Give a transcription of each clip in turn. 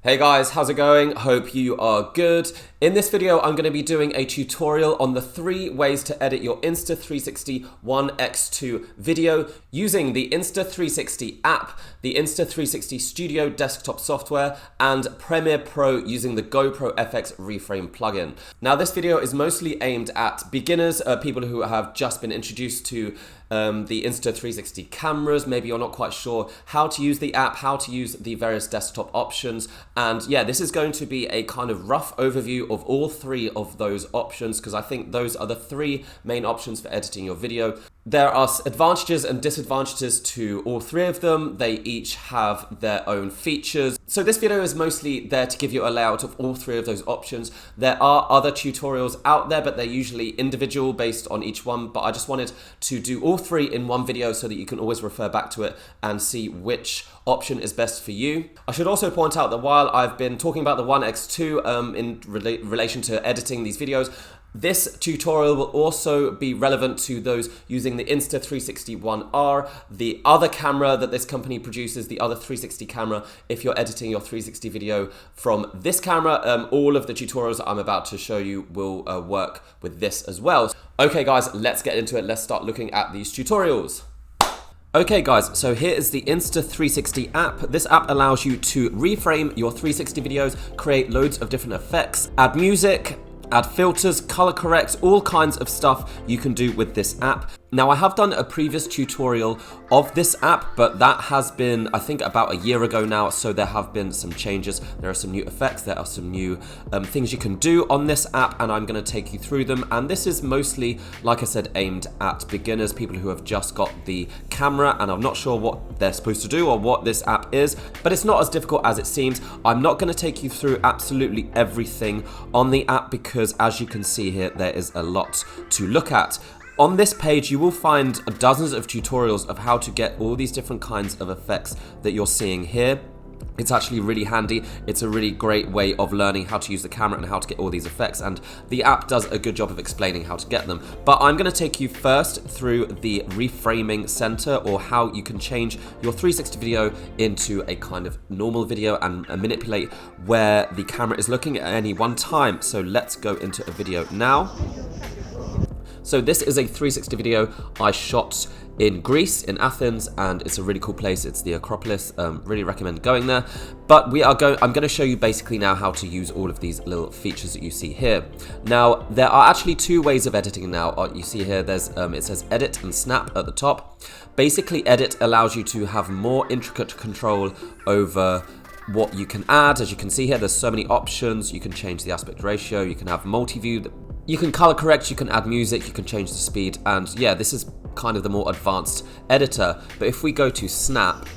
Hey guys, how's it going? Hope you are good. In this video, I'm going to be doing a tutorial on the 3 ways to edit your Insta360 One X2 video using the Insta360 app, the Insta360 Studio desktop software, and Premiere Pro using the GoPro FX reframe plugin. Now, this video is mostly aimed at beginners, people who have just been introduced to the Insta360 cameras. Maybe you're not quite sure how to use the app, how to use the various desktop options. And yeah, this is going to be a kind of rough overview of all 3 of those options, because I think those are the 3 main options for editing your video. There are advantages and disadvantages to all 3 of them. They each have their own features. So this video is mostly there to give you a layout of all 3 of those options. There are other tutorials out there, but they're usually individual based on each one. But I just wanted to do all 3 in one video so that you can always refer back to it and see which option is best for you. I should also point out that while I've been talking about the One X2 in relation to editing these videos, this tutorial will also be relevant to those using the Insta360 One R, the other camera that this company produces, the other 360 camera. If you're editing your 360 video from this camera, all of the tutorials that I'm about to show you will work with this as well. Okay guys, let's get into it. Let's start looking at these tutorials. Okay guys, so here is the Insta360 app. This app allows you to reframe your 360 videos, create loads of different effects, add music, add filters, color correct, all kinds of stuff you can do with this app. Now, I have done a previous tutorial of this app, but that has been, I think, about a year ago now, so there have been some changes. There are some new effects, there are some new things you can do on this app, and I'm going to take you through them. And this is mostly, like I said, aimed at beginners, people who have just got the camera, and I'm not sure what they're supposed to do or what this app is, but it's not as difficult as it seems. I'm not going to take you through absolutely everything on the app because, as you can see here, there is a lot to look at. On this page, you will find dozens of tutorials of how to get all these different kinds of effects that you're seeing here. It's actually really handy. It's a really great way of learning how to use the camera and how to get all these effects, and the app does a good job of explaining how to get them. But I'm going to take you first through the reframing center, or how you can change your 360 video into a kind of normal video and manipulate where the camera is looking at any one time. So let's go into a video now. So this is a 360 video I shot in Greece, in Athens, and it's a really cool place. It's the Acropolis. Really recommend going there. But I'm going to show you basically now how to use all of these little features that you see here. Now, there are actually 2 ways of editing now. You see here, there's it says edit and snap at the top. Basically, edit allows you to have more intricate control over what you can add. As you can see here, there's so many options. You can change the aspect ratio. You can have multi-view. You can color correct, you can add music, you can change the speed, and yeah, this is kind of the more advanced editor. But if we go to Snap,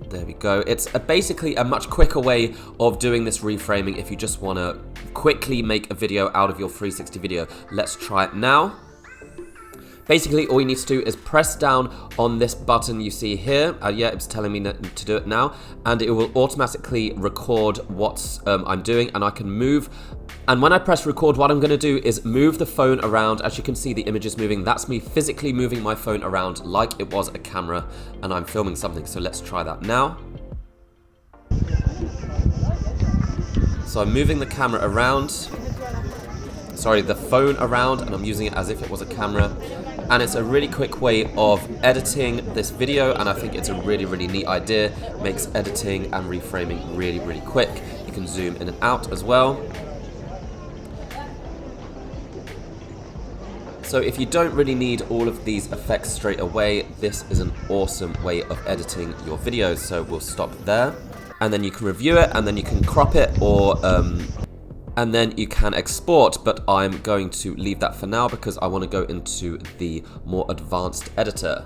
there we go. It's basically a much quicker way of doing this reframing if you just want to quickly make a video out of your 360 video. Let's try it now. Basically, all you need to do is press down on this button you see here. Yeah, it's telling me to do it now, and it will automatically record what I'm doing, and I can move. And when I press record, what I'm going to do is move the phone around. As you can see, the image is moving. That's me physically moving my phone around like it was a camera, and I'm filming something. So let's try that now. So I'm moving the camera around. Sorry, the phone around, and I'm using it as if it was a camera. And it's a really quick way of editing this video, and I think it's a really, really neat idea. It makes editing and reframing really, really quick. You can zoom in and out as well. So if you don't really need all of these effects straight away, this is an awesome way of editing your videos. So we'll stop there, and then you can review it, and then you can crop it, or and then you can export, but I'm going to leave that for now because I want to go into the more advanced editor.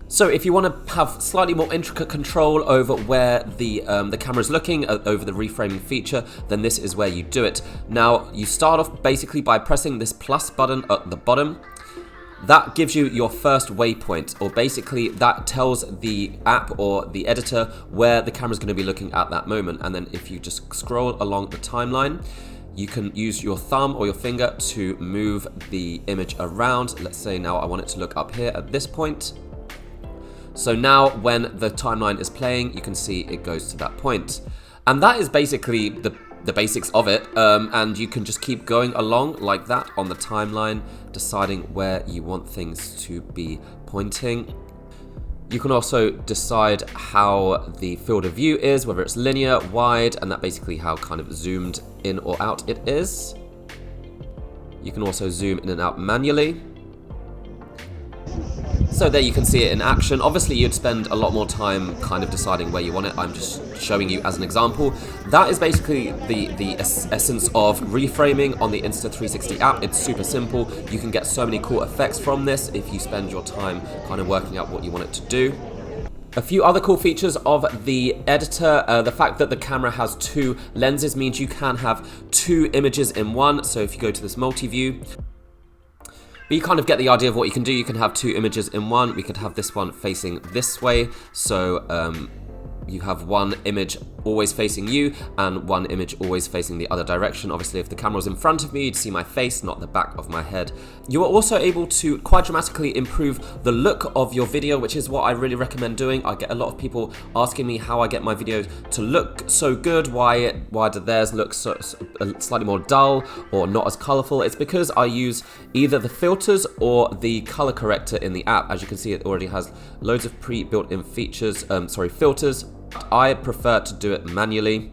So if you want to have slightly more intricate control over where the camera is looking, over the reframing feature, then this is where you do it. Now, you start off basically by pressing this plus button at the bottom. That gives you your first waypoint, or basically that tells the app or the editor where the camera is going to be looking at that moment. And then if you just scroll along the timeline, you can use your thumb or your finger to move the image around. Let's say now I want it to look up here at this point. So now when the timeline is playing, you can see it goes to that point. And that is basically the basics of it, and you can just keep going along like that on the timeline, deciding where you want things to be pointing. You can also decide how the field of view is, whether it's linear, wide, and that basically how kind of zoomed in or out it is. You can also zoom in and out manually. So there you can see it in action. Obviously you'd spend a lot more time kind of deciding where you want it. I'm just showing you as an example. That is basically the essence of reframing on the Insta360 app. It's super simple. You can get so many cool effects from this if you spend your time kind of working out what you want it to do. A few other cool features of the editor, the fact that the camera has two lenses means you can have two images in one. So if you go to this multi-view, but you kind of get the idea of what you can do. You can have two images in one. We could have this one facing this way. So you have one image always facing you and one image always facing the other direction. Obviously, if the camera was in front of me, you'd see my face, not the back of my head. You are also able to quite dramatically improve the look of your video, which is what I really recommend doing. I get a lot of people asking me how I get my videos to look so good. Why do theirs look so slightly more dull or not as colorful? It's because I use either the filters or the color corrector in the app. As you can see, it already has loads of pre-built-in features, filters. I prefer to do it manually.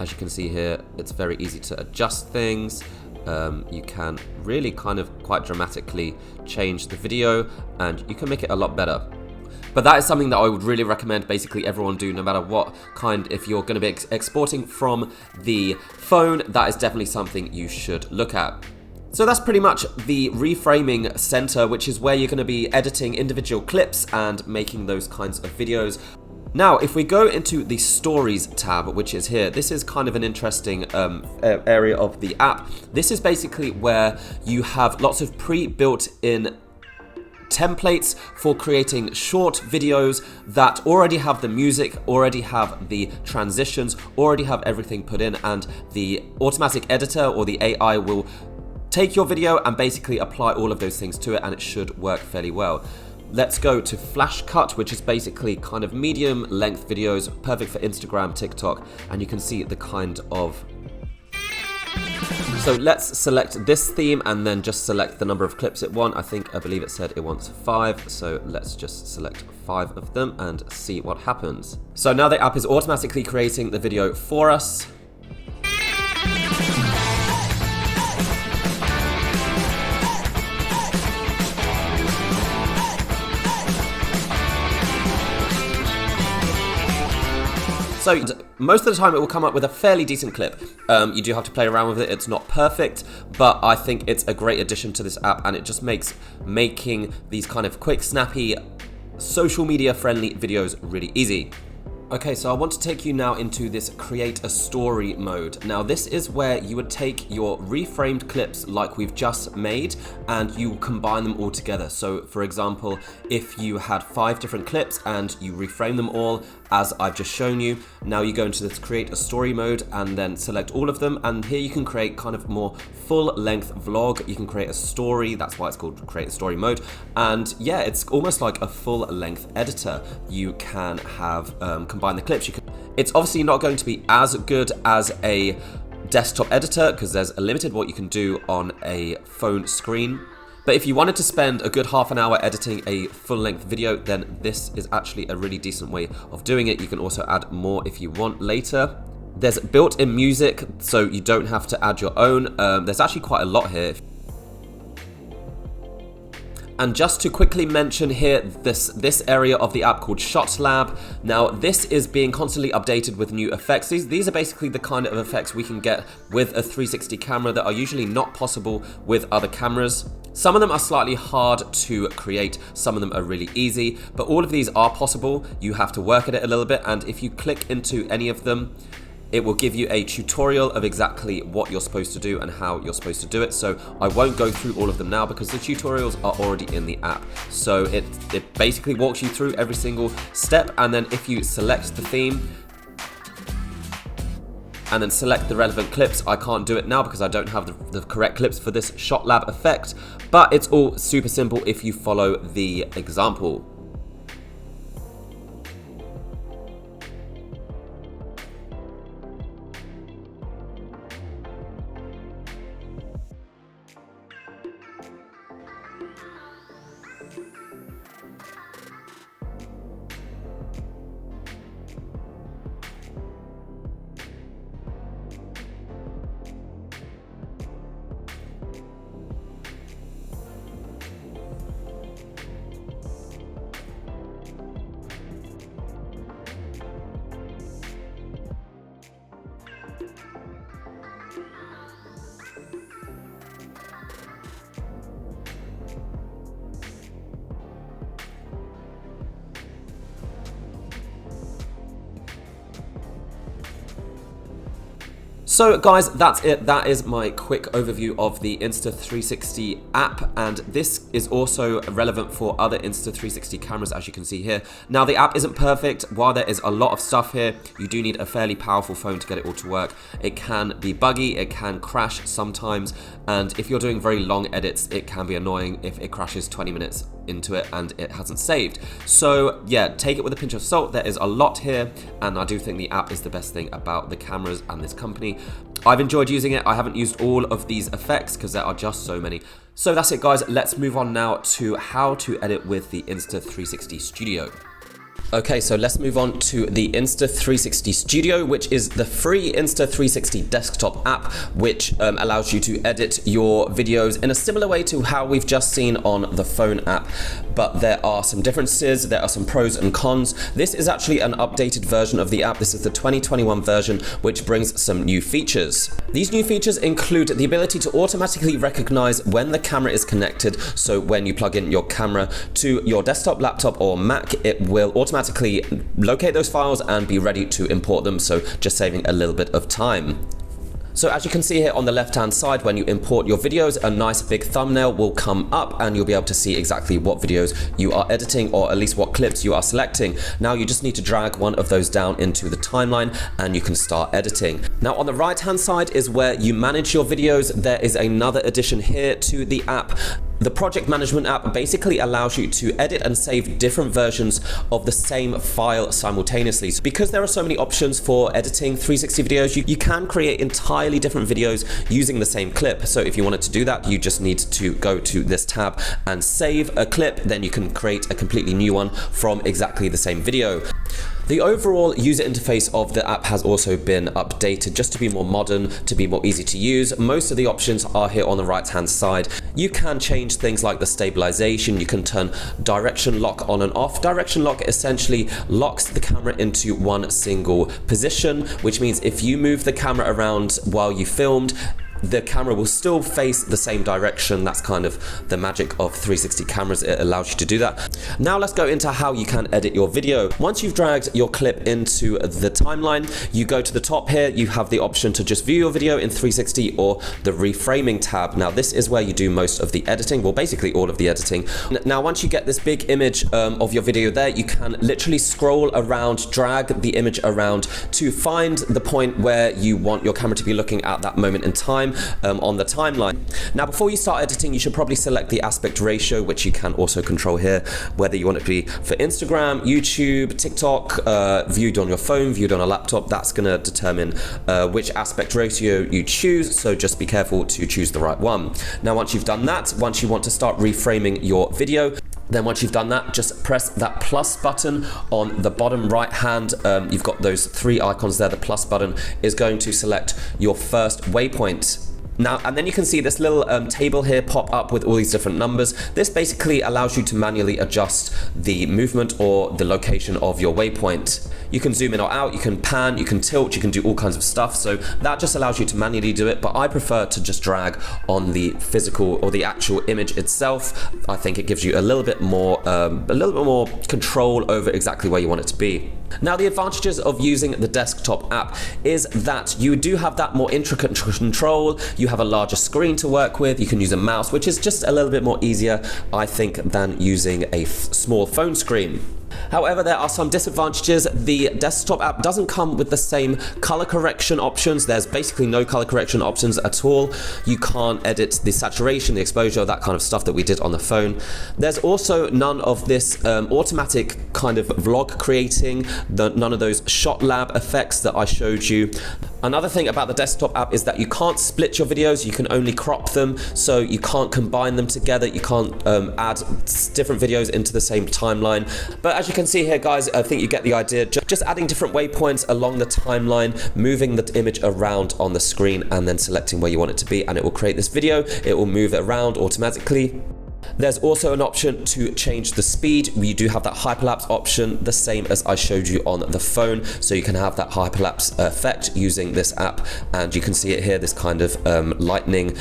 As you can see here, it's very easy to adjust things. You can really kind of quite dramatically change the video and you can make it a lot better. But that is something that I would really recommend basically everyone do, no matter what kind. If you're going to be exporting from the phone, that is definitely something you should look at. So that's pretty much the reframing center, which is where you're going to be editing individual clips and making those kinds of videos. Now, if we go into the Stories tab, which is here, this is kind of an interesting area of the app. This is basically where you have lots of pre-built-in templates for creating short videos that already have the music, already have the transitions, already have everything put in, and the automatic editor or the AI will take your video and basically apply all of those things to it, and it should work fairly well. Let's go to Flash Cut, which is basically kind of medium length videos, perfect for Instagram, TikTok, and you can see the kind of... So let's select this theme and then just select the number of clips it wants. I believe it said it wants 5, so let's just select 5 of them and see what happens. So now the app is automatically creating the video for us. So most of the time it will come up with a fairly decent clip. You do have to play around with it. It's not perfect, but I think it's a great addition to this app, and it just makes making these kind of quick, snappy, social media friendly videos really easy. Okay, so I want to take you now into this create a story mode. Now this is where you would take your reframed clips like we've just made and you combine them all together. So for example, if you had 5 different clips and you reframe them all as I've just shown you, now you go into this create a story mode and then select all of them, and here you can create kind of more full length vlog. You can create a story, that's why it's called create a story mode. And yeah, it's almost like a full length editor. You can have combine the clips. It's obviously not going to be as good as a desktop editor because there's a limited what you can do on a phone screen. But if you wanted to spend a good half an hour editing a full-length video, then this is actually a really decent way of doing it. You can also add more if you want later. There's built-in music, so you don't have to add your own. There's actually quite a lot here. And just to quickly mention here, this area of the app called Shot Lab. Now this is being constantly updated with new effects. These are basically the kind of effects we can get with a 360 camera that are usually not possible with other cameras. Some of them are slightly hard to create, some of them are really easy, but all of these are possible. You have to work at it a little bit, and if you click into any of them, it will give you a tutorial of exactly what you're supposed to do and how you're supposed to do it. So I won't go through all of them now because the tutorials are already in the app. So it basically walks you through every single step, and then if you select the theme and then select the relevant clips, I can't do it now because I don't have the correct clips for this Shot Lab effect, but it's all super simple if you follow the example. So guys, that's it. That is my quick overview of the Insta360 app, and this is also relevant for other Insta360 cameras, as you can see here. Now, the app isn't perfect. While there is a lot of stuff here, you do need a fairly powerful phone to get it all to work. It can be buggy, it can crash sometimes, and if you're doing very long edits, it can be annoying if it crashes 20 minutes into it and it hasn't saved. So yeah, take it with a pinch of salt. There is a lot here, and I do think the app is the best thing about the cameras and this company. I've enjoyed using it. I haven't used all of these effects because there are just so many. So that's it, guys. Let's move on now to how to edit with the Insta360 Studio. Okay, so let's move on to the Insta360 Studio, which is the free Insta360 desktop app, which allows you to edit your videos in a similar way to how we've just seen on the phone app. But there are some differences, there are some pros and cons. This is actually an updated version of the app. This is the 2021 version, which brings some new features. These new features include the ability to automatically recognize when the camera is connected. So when you plug in your camera to your desktop, laptop, or Mac, it will automatically locate those files and be ready to import them, so just saving a little bit of time. So as you can see here on the left hand side, when you import your videos, a nice big thumbnail will come up and you'll be able to see exactly what videos you are editing, or at least what clips you are selecting. Now you just need to drag one of those down into the timeline and you can start editing. Now on the right hand side is where you manage your videos. There is another addition here to the app. The project management app basically allows you to edit and save different versions of the same file simultaneously. So because there are so many options for editing 360 videos, you can create entirely different videos using the same clip. So if you wanted to do that, you just need to go to this tab and save a clip, then you can create a completely new one from exactly the same video. The overall user interface of the app has also been updated just to be more modern, to be more easy to use. Most of the options are here on the right hand side. You can change things like the stabilization, you can turn direction lock on and off. Direction lock essentially locks the camera into one single position, which means if you move the camera around while you filmed, the camera will still face the same direction. That's kind of the magic of 360 cameras. It allows you to do that. Now let's go into how you can edit your video. Once you've dragged your clip into the timeline, you go to the top here, you have the option to just view your video in 360 or the reframing tab. Now this is where you do most of the editing, well basically all of the editing. Now once you get this big image of your video there, you can literally scroll around, drag the image around to find the point where you want your camera to be looking at that moment in time. On the timeline. Now before you start editing, you should probably select the aspect ratio, which you can also control here, whether you want it to be for Instagram, YouTube, TikTok, viewed on your phone, viewed on a laptop. That's going to determine which aspect ratio you choose, so just be careful to choose the right one. Now once you've done that, once you want to start reframing your video, then once you've done that, just press that plus button on the bottom right hand. You've got those three icons there. The plus button is going to select your first waypoint. Now, and then you can see this little table here pop up with all these different numbers. This basically allows you to manually adjust the movement or the location of your waypoint. You can zoom in or out, you can pan, you can tilt, you can do all kinds of stuff. So that just allows you to manually do it, but I prefer to just drag on the physical or the actual image itself. I think it gives you a little bit more control over exactly where you want it to be. Now the advantages of using the desktop app is that you do have that more intricate control, you have a larger screen to work with, you can use a mouse, which is just a little bit more easier, I think, than using a small phone screen. However, there are some disadvantages. The desktop app doesn't come with the same color correction options. There's basically no color correction options at all. You can't edit the saturation, the exposure, that kind of stuff that we did on the phone. There's also none of this automatic kind of vlog creating, none of those shot lab effects that I showed you. Another thing about the desktop app is that you can't split your videos, you can only crop them, so you can't combine them together, you can't add different videos into the same timeline. But as you can see here, guys, I think you get the idea. Just adding different waypoints along the timeline, moving the image around on the screen, and then selecting where you want it to be, and it will create this video. It will move it around automatically. There's also an option to change the speed. You do have that hyperlapse option, the same as I showed you on the phone. So you can have that hyperlapse effect using this app, and you can see it here, this kind of lightning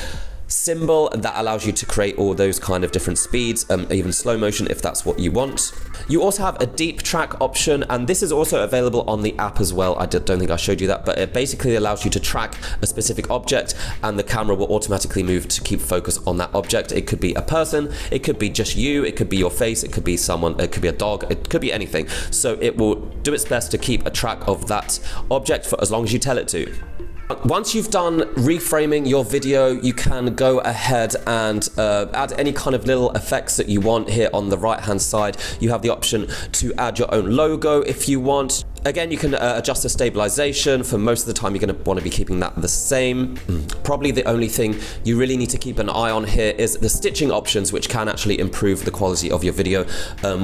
symbol that allows you to create all those kind of different speeds, even slow motion if that's what you want. You also have a deep track option, and this is also available on the app as well. I don't think I showed you that, but it basically allows you to track a specific object and the camera will automatically move to keep focus on that object. It could be a person, it could be just you, it could be your face, it could be someone, it could be a dog, it could be anything. So it will do its best to keep a track of that object for as long as you tell it to. Once you've done reframing your video, you can go ahead and add any kind of little effects that you want. Here on the right hand side, you have the option to add your own logo if you want. Again, you can adjust the stabilization. For most of the time, you're going to want to be keeping that the same. Probably the only thing you really need to keep an eye on here is the stitching options, which can actually improve the quality of your video.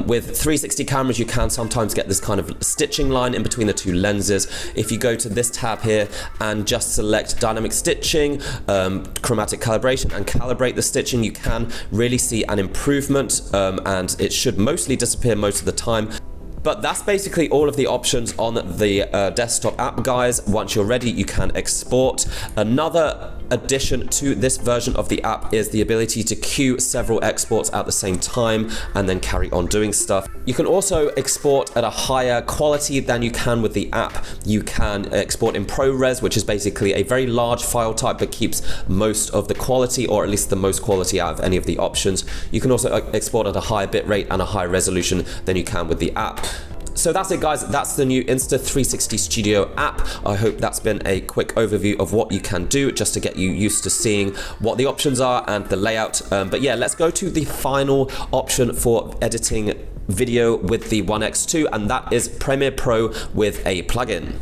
With 360 cameras, you can sometimes get this kind of stitching line in between the two lenses. If you go to this tab here and just select dynamic stitching, chromatic calibration, and calibrate the stitching, you can really see an improvement, and it should mostly disappear most of the time. But that's basically all of the options on the desktop app, guys. Once you're ready, you can export. Another addition to this version of the app is the ability to queue several exports at the same time and then carry on doing stuff. You can also export at a higher quality than you can with the app. You can export in ProRes, which is basically a very large file type but keeps most of the quality, or at least the most quality out of any of the options. You can also export at a higher bitrate and a higher resolution than you can with the app. So that's it, guys. That's the new Insta360 Studio app. I hope that's been a quick overview of what you can do just to get you used to seeing what the options are and the layout. But yeah, let's go to the final option for editing video with the One X2, and that is Premiere Pro with a plugin.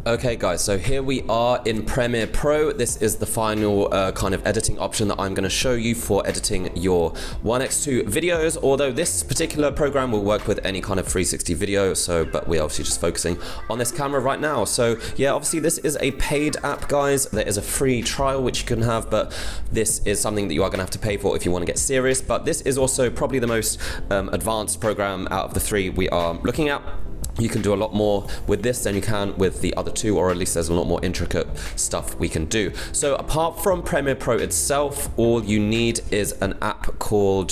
Okay guys, so here we are in Premiere Pro. This is the final kind of editing option that I'm going to show you for editing your One X2 videos, although this particular program will work with any kind of 360 video, but we're obviously just focusing on this camera right now. So yeah, obviously this is a paid app, guys. There is a free trial which you can have, but this is something that you are going to have to pay for if you want to get serious. But this is also probably the most advanced program out of the three we are looking at. You can do a lot more with this than you can with the other two, or at least there's a lot more intricate stuff we can do. So apart from Premiere Pro itself, all you need is an app called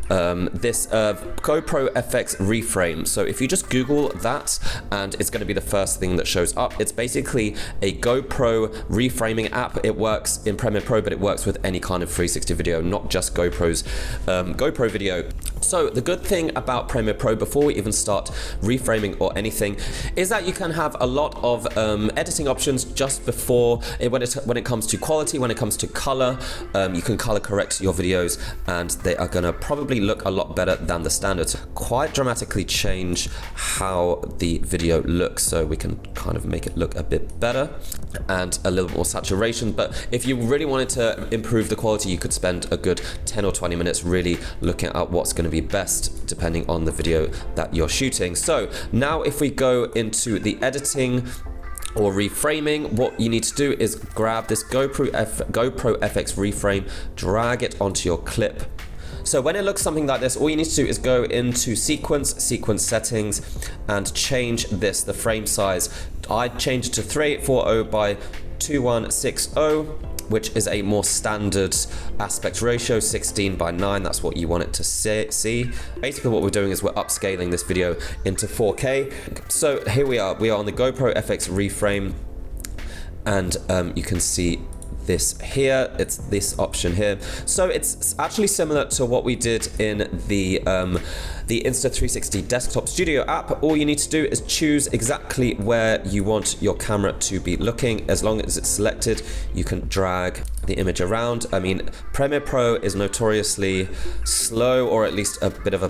this GoPro FX Reframe. So if you just Google that, and it's going to be the first thing that shows up. It's basically a GoPro reframing app. It works in Premiere Pro, but it works with any kind of 360 video, not just GoPro's GoPro video. So the good thing about Premiere Pro, before we even start reframing or anything, is that you can have a lot of editing options just before when it comes to quality, when it comes to color. You can color correct your videos, and they are gonna probably look a lot better than the standard. Quite dramatically change how the video looks, so we can kind of make it look a bit better and a little more saturation. But if you really wanted to improve the quality, you could spend a good 10 or 20 minutes really looking at what's going to be best depending on the video that you're shooting. So now if we go into the editing or reframing, what you need to do is grab this GoPro FX Reframe, drag it onto your clip. So when it looks something like this, all you need to do is go into sequence settings, and change the frame size. I changed it to 3840 by 2160, which is a more standard aspect ratio, 16 by 9. That's what you want it to see. Basically what we're doing is we're upscaling this video into 4K. So here we are on the GoPro FX Reframe, and you can see this here. It's this option here. So it's actually similar to what we did in the Insta360 Desktop Studio app. All you need to do is choose exactly where you want your camera to be looking. As long as it's selected, you can drag the image around. I mean, Premiere Pro is notoriously slow, or at least a bit of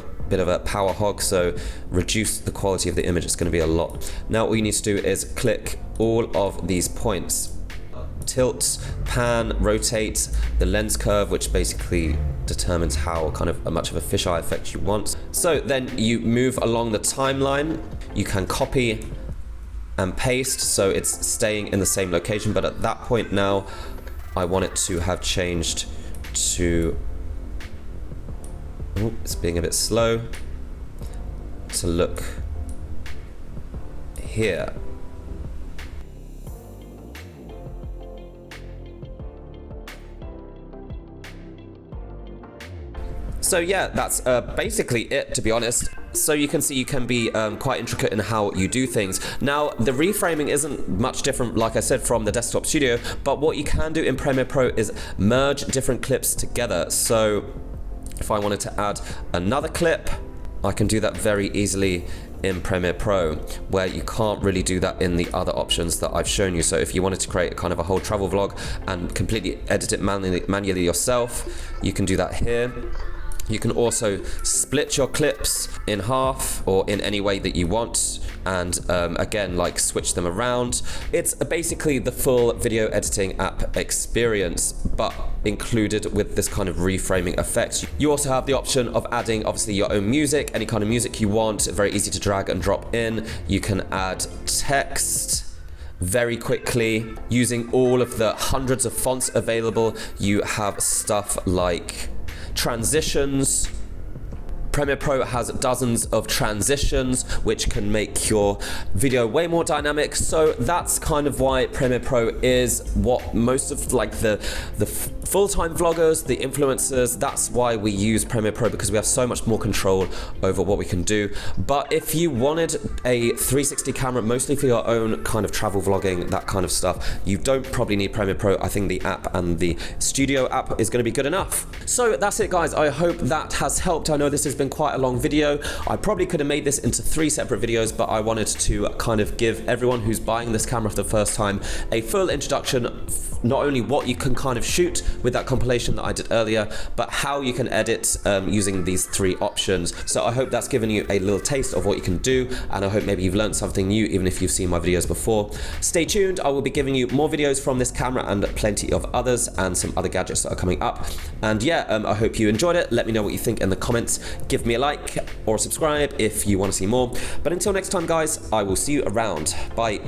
a power hog, so reduce the quality of the image. It's going to be a lot. Now all you need to do is click all of these points. Tilt, pan, rotate, the lens curve, which basically determines how much of a fisheye effect you want. So then you move along the timeline. You can copy and paste, so it's staying in the same location, but at that point now I want it to have changed to, it's being a bit slow, to look here. So yeah, that's basically it, to be honest. So you can see you can be quite intricate in how you do things. Now, the reframing isn't much different, like I said, from the desktop studio, but what you can do in Premiere Pro is merge different clips together. So if I wanted to add another clip, I can do that very easily in Premiere Pro, where you can't really do that in the other options that I've shown you. So if you wanted to create kind of a whole travel vlog and completely edit it manually yourself, you can do that here. You can also split your clips in half or in any way that you want, and again, like switch them around. It's basically the full video editing app experience, but included with this kind of reframing effect. You also have the option of adding obviously your own music, any kind of music you want, very easy to drag and drop in. You can add text very quickly using all of the hundreds of fonts available. You have stuff like transitions. Premiere Pro has dozens of transitions which can make your video way more dynamic. So that's kind of why Premiere Pro is what most of like the full-time vloggers, the influencers, that's why we use Premiere Pro, because we have so much more control over what we can do. But if you wanted a 360 camera, mostly for your own kind of travel vlogging, that kind of stuff, you don't probably need Premiere Pro. I think the app and the studio app is going to be good enough. So that's it, guys. I hope that has helped. I know this has been quite a long video. I probably could have made this into 3 separate videos, but I wanted to kind of give everyone who's buying this camera for the first time a full introduction, not only what you can kind of shoot with that compilation that I did earlier, but how you can edit using these 3 options. So I hope that's given you a little taste of what you can do, and I hope maybe you've learned something new, even if you've seen my videos before. Stay tuned. I will be giving you more videos from this camera and plenty of others, and some other gadgets that are coming up. And yeah, I hope you enjoyed it. Let me know what you think in the comments. Give me a like or subscribe if you want to see more. But until next time, guys, I will see you around. Bye.